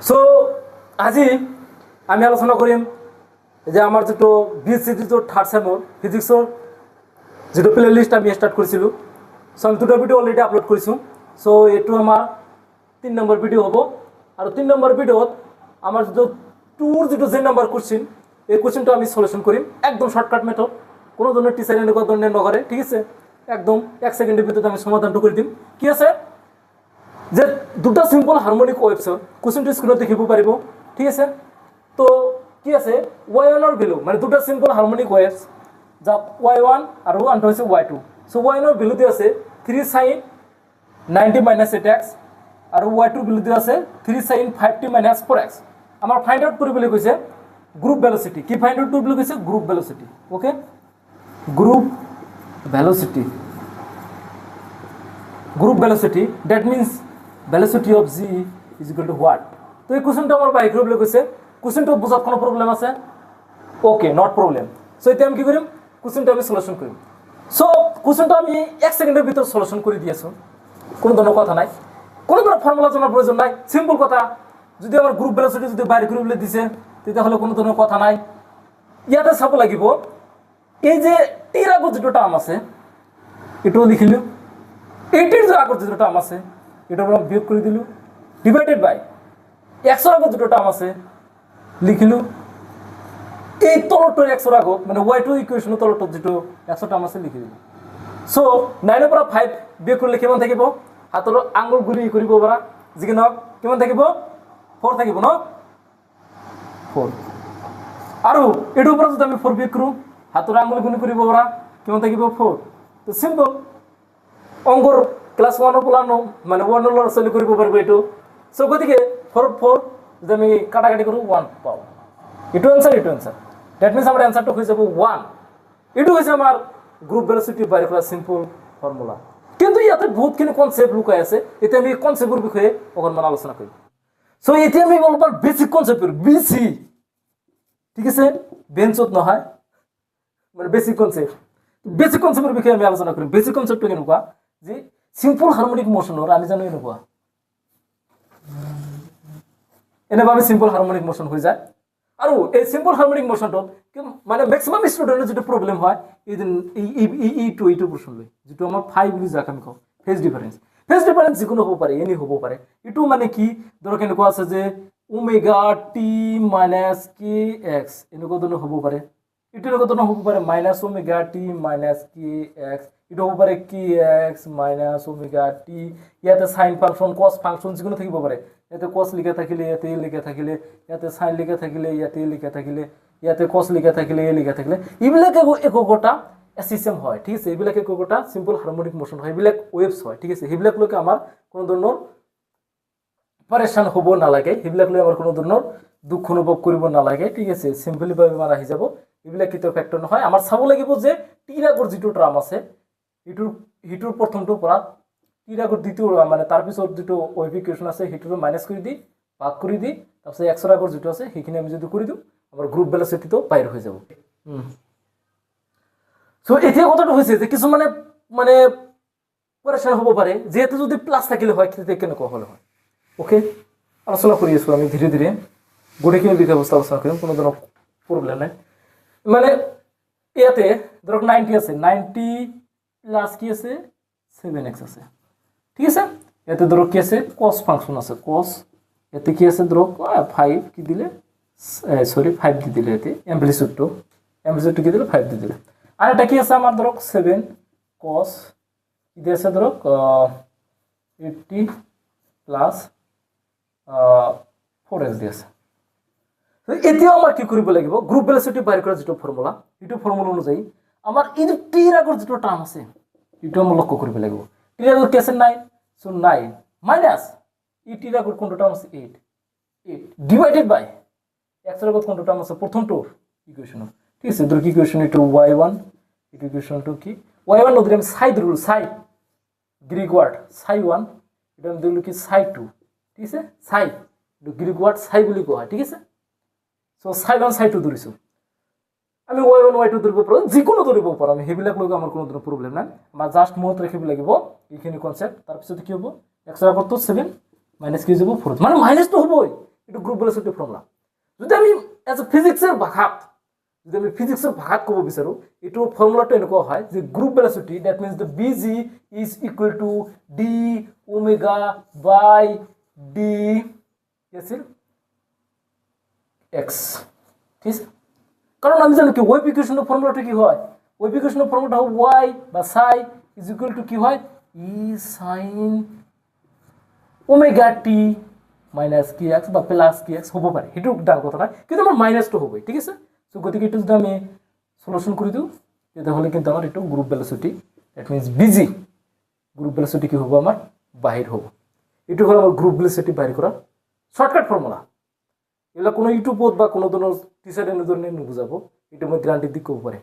so আজি আমি আলোচনা কৰিম যে আমাৰ যেটো বিএসসি যেটো থাৰ্ড সেমৰ ফিজিক্সৰ যেটো প্লেলিষ্ট আমি স্টাৰ্ট কৰিছিলো সো আমি দুটা ভিডিও অলৰেডি আপলোড কৰিছো সো এটো আমাৰ 3 নম্বৰ ভিডিও হ'ব আৰু 3 নম্বৰ ভিডিওত আমাৰ যেটো টুৰ যেটো যে নম্বৰ কোশ্চেন এই কোশ্চেনটো আমি সলিউশন কৰিম একদম শৰ্টকাট মেথড কোনো ধৰণৰ টিচাৰ এনেকুৱা ধৰণৰ নকৰে ঠিক আছে একদম 1 সেকেন্ডেৰ ভিতৰত আমি সমাধানটো কৰি দিম কি আছে যে দুটা সিম্পল হাৰমোনিক ওয়েভস কোশ্চেনটো স্ক্ৰিনত দেখিব পাৰিব ঠিক আছে তো কি আছে y1 এৰ ভ্যালু মানে দুটা সিম্পল হাৰমোনিক ওয়েভস যা y1 আৰু আনটো হৈছে y2 সো y1 এৰ ভ্যালু দি আছে 3 sin 90 - 8x আৰু y2 ভ্যালু দি আছে 3 sin 5t - 4x আমাৰ ফাইন্ড আউট কৰিবলৈ কৈছে গ্ৰুপ ভেলোসিটি কি ফাইন্ড আউট কৰিবলৈ কৈছে group velocity okay group velocity that means velocity of g is equal to what তো এই কোশ্চেনটো আমাৰ বাই গ্ৰুপ লৈ কৈছে কোশ্চেনটো বুজাত কোনো প্ৰবলেম আছে ওকে নট প্ৰবলেম সো এতিয়া আমি কি কৰিম কোশ্চেনটো আমি সলিউশন কৰিম সো কোশ্চেনটো আমি 1 সেকেন্ডেৰ ভিতৰ সলিউশন কৰি দিয়েছো কোনো ধৰণৰ কথা নাই কোনো ধৰণৰ ফৰ্মুলা জানাৰ প্ৰয়োজন নাই সিম্পল কথা যদি আমাৰ গ্ৰুপ ভেলোসিটি যদি বাই গ্ৰুপ লৈ দিছে তেতিয়া হলে কোনো ধৰণৰ কথা নাই ইয়াতে চাব লাগিব এই যে টিৰ আগত যেটো টার্ম আছে এটো লিখিলো 80 যে আগত যেটো টার্ম আছে এটা আমরা বিয়োগ করে দিলু ডিভাইডেড বাই 100 আগত যেটো টার্ম আছে লিখিলু এই তলটোর 100 আগত মানে y2 ইকুয়েশন তলটোর যেটো 100 টার্ম আছে লিখি দিলু সো 9 এর পৰা 5 বিয়োগ কৰিলে কিমান থাকিব হাতৰ আঙুল গুলি কৰিব পাৰা যিকি নক কিমান থাকিব 4 থাকিব ন 4 আৰু এটোৰ পৰা যদি আমি 4 বিয়োগ কৰো হাতৰ আঙুল গুলি কৰিব পাৰা কিমান থাকিব 4 তো সিম্পল অঙ্গৰ ক্লাস 1 পুলানো মানে 1 লৰ সলি কৰিব পাৰিব এটো সো গতিকে 4 যদি আমি কাটাকাটি কৰো 1 পাও এটো आंसर দ্যাট মিন্স আমাৰ आंसरটো হৈ যাব 1 এটো হৈছে আমাৰ গ্ৰুপ ভেলোসিটি বাই ক্লাস সিম্পল ফৰ্মুলা কিন্তু ইয়াতে বহুত কিনে কনসেপ্ট লুকাই আছে এতে আমি কনসেপ্টৰ বিষয়ে অকনমান আলোচনা কৰিম সো এতে আমি বলবো বেসিক কনসেপ্ট বিসি ঠিক আছে বেঞ্চত নহয় মানে বেসিক কনসেপ্টৰ বিষয়ে আমি আলোচনা কৰিম বেসিক কনসেপ্টটো কেনেকুৱা যে সিম্পল হাৰমোনিক মোশনৰ আমি জানো এনেকুৱা এনেভাবে সিম্পল হাৰমোনিক মোশন হৈ যায় আৰু এই সিম্পল হাৰমোনিক মোশনটো মানে ম্যাক্সিমাম স্টুডেন্টেৰ যেটো প্ৰবলেম হয় এই প্ৰশ্ন লয় যেটো আমাৰ 5 বুলি যাক আমি কওঁ ফেজ ডিফাৰেন্স যিকোনো হ'ব পাৰে এনি হ'ব পাৰে এটো মানে কি ধৰক এনেকুৱা আছে যে ওমেগা টি মাইনাস কে এক্স এনেকুৱা ধৰণৰ হ'ব পাৰে এটো এনেকুৱা ধৰণৰ হ'ব পাৰে মাইনাস ওমেগা টি মাইনাস কে এক্স এটো হ'ব পাৰে কি এক্স মাইনাস ওমেগা টি ইয়াতে সাইন ফাংশন কস ফাংশন যিকোনো থাকিব পাৰে ইয়াতে কস লিখা থাকিলে ইয়াতে লিখা থাকিলে ইয়াতে সাইন লিখা থাকিলে ইয়াতে লিখা থাকিলে ইয়াতে কস লিখা থাকিলে এ লিখা থাকিলে ইবিলাকে একোটা সিস্টেম হয় ঠিক আছে ইবিলাকে একোটা সিম্পল হারমোনিক মোশন হয় ইবিলাক ওয়েভস হয় ঠিক আছে ইবিলাক লকে আমাৰ কোনো ধৰণৰ পৰেশান হ'ব নালাগে ইবিলাক লৈ আমাৰ কোনো ধৰণৰ দুখ অনুভৱ কৰিব নালাগে ঠিক আছে সিম্পলি ভাবে আমাৰ আহি যাব ইবিলাক কিটো ফ্যাক্টৰ নহয় আমাৰ চাব লাগিব যে টিৰাগৰ যেটো টাৰ্ম আছে হিটুৰ প্ৰথমটো পৰা টিৰাগৰ দ্বিতীয় মানে তাৰ পিছত যেটো ওয়েভ ইকুয়েশন আছে হিটুৰ মাইনাস কৰি দি ভাগ কৰি দি তাৰপিছত x ৰ আগৰ যেটো আছে সেইখিনি আমি যদি কৰি দিও আমাৰ গ্ৰুপ ভেলোসিটিটো বাইৰ হৈ যাব সো এতিয়া কথাটো হৈছে যে কিছু মানে পৰেশান হ'ব পাৰে যেহেতু যদি প্লাস থাকিলে হয় তেতিয়া কেনেকুৱা হল হয় ওকে আলোচনা কৰি আছো আমি ধীৰে ধীৰে গোটেইখিনি বিষয় অৱস্থা আলোচনা কৰিম কোনো ধৰণৰ প্ৰবলেম নাই মানে ইয়াতে ধৰক 90 আছে 90 প্লাস কি আছে 7x আছে ঠিক আছে ইয়াতে ধৰক কি আছে cos ফাংশন আছে cos ইয়াতে কি আছে ধৰক 5 কি দিলে সরি 5 দি দিলে এতে অ্যামপ্লিটিউডটো কি দিলে 5 দি দিলে আর এটা কি আছে আমার ধরক 7 cos কি দিয়েছে ধরক 80 প্লাস 4x দিয়েছে তো এতিয়াও আমার কি কৰিব লাগিব গ্ৰুপ ভেলোসিটি বাইৰ কৰা যেটো ফৰ্মুলা অনুযায়ী আমাৰ এই যে টিৰ আগৰ যেটো টাৰ্ম আছে এটো আমি লক্ষ্য কৰিব লাগিব টিৰ আগৰ কি আছে 9 সো 9 মাইনাস ই টিৰ আগৰ কোনটো টাৰ্ম আছে 8 ডিভাইডেড বাই x এৰ আগৰ কোনটো টাৰ্ম আছে প্ৰথমটো ইকুয়েশন ঠিক আছে ধরো কি ইকুয়েশন এটো y1 ইকুয়েশনটো কি y1 নদরে আমি সাইড রুল সাই গ্রিক ওয়ার্ড সাই1 এটা আমি দিলু কি সাই2 ঠিক আছে সাই গ্রিক ওয়ার্ড সাই বুলি কোৱা ঠিক আছে সো সাই1 সাই2 ধৰিছো আমি y1 y2 ধৰিব পাৰো যিকোনো ধৰিব পাৰো আমি হেবিলাক লগে আমাৰ কোনো ধৰণৰ প্ৰবলেম নাই আমাৰ জাস্ট মনত ৰাখিব লাগিব এইখিনি কনসেপ্ট তাৰ পিছত কি হ'ব x এৰ আগৰ তো 7 মাইনাস কি যাব 4 মানে মাইনাস তো হ'বই এইটো গ্ৰুপ ভেলোচিটি ফৰ্মুলা যদি আমি এজ এ ফিজিক্সৰ ভাষাত যদি আমি ফিজিক্সৰ ভাষাত ক'ব বিচাৰোঁ এইটো ফৰ্মুলাটো এনেকুৱা হয় যে group velocity that means the BG is equal to d omega by d কি আছিল x ঠিক আছে কারণ আমি জানি কি ওয়েভ ইকুয়েশনের ফর্মুলাটা কি হয় ওয়েভ ইকুয়েশনের ফর্মুলাটা y বা psi ইজ ইকুয়াল টু কি হয় e sin omega t minus kx বা প্লাস kx হ'ব পাৰে হেতু ডাল কথা না কিন্তু আমাৰ মাইনাসটো হ'ব ঠিক আছে সো গতিকে এটো যদি আমি সলিউশন কৰি দিও তাহলে কিন্তু আমাৰ এটো group velocity that means bg group velocity কি হ'ব আমাৰ বাহিৰ হ'ব এটো হল আমাৰ গ্ৰুপ ভেলোসিটি বাহিৰ কৰা শৰ্টকাট ফৰ্মুলা এগুলা কোনো ইউটিউবত বা কোনো ধৰনেৰ টিচাৰ এনে ধৰনেৰ নুবুঝাবো এটা মই গ্যাৰান্টি দি কব পাৰে